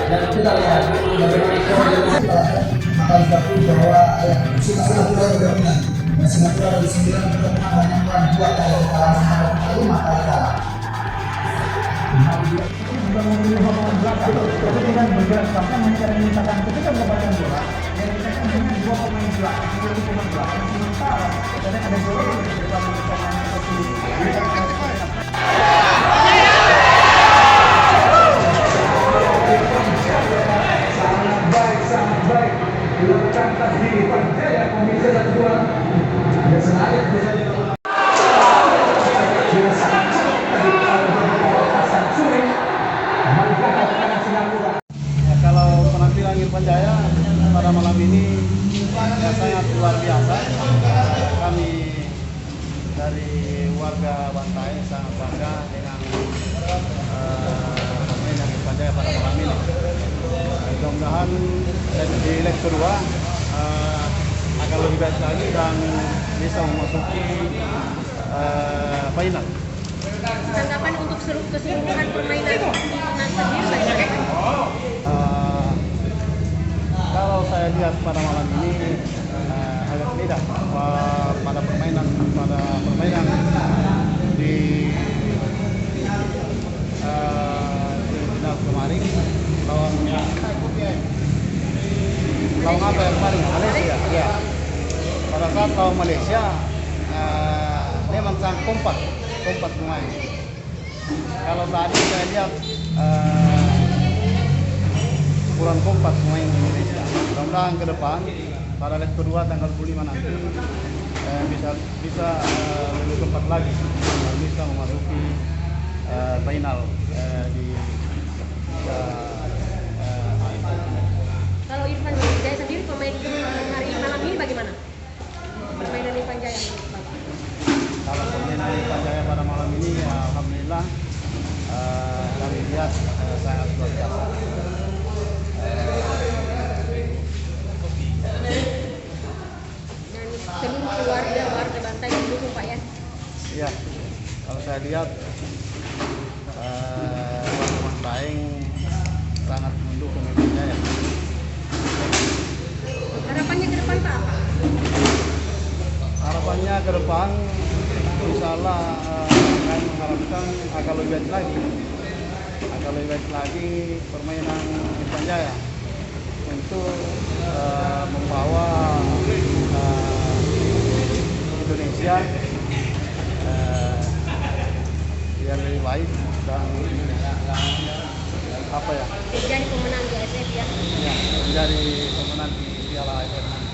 Dan kita lihat bagaimana bahwa Singapura sudah menang. Singapura di 9 pertemuan hanya dua kali kalah, lalu maka kalah. Tapi dengan bergerak sampai mencari misalkan ketika mendapatkan bola, yang kita kan hanya 2 pemain belakang, 2 pemain belakang, sementara kadang ada bola yang berdepan dengan pemain seperti sangat baik dilakukan tasbih Panjaya Komisi 1 dan sengaja kalau penampilan Irfan Jaya pada malam ini ya sangat luar biasa. Kami dari warga Bantaeng sangat bangga dengan permainan Irfan Jaya pada malam ini. Mudah-mudahan di leg kedua akan lebih baik lagi dan bisa memasuki final. Tanggapan untuk keseluruhan permainan sendiri kalau saya lihat pada malam ini agak beda pada permainan di final kemarin lawan apa yang kemarin Malaysia ya. Pada saat lawan Malaysia memang sangat kompak pemain. Kalau tadi saya lihat kurang kompak pemain Indonesia. Mudah-mudahan ke depan pada leg kedua tanggal 25 nanti bisa lebih kompak lagi, bisa memasuki final di Kalau Irfan Jaya sendiri pemain hari malam ini bagaimana? Permainan Irfan Jaya Bapak? Kalau permainan Irfan Jaya pada malam ini ya, alhamdulillah kami lihat sangat luar biasa. Dan seluruh warga Bantaeng mendukung Pak ya? Iya, kalau saya lihat warga Bantaeng sangat mendukung Irfan Jaya. Harapannya ke depan Pak apa? Harapannya ke depan, insya Allah kami mengharapkan akan lebih baik lagi permainan Irfan Jaya untuk membawa Indonesia yang lebih baik dan Jadi pemenang di AFF ya? menjadi pemenang di Piala AFF.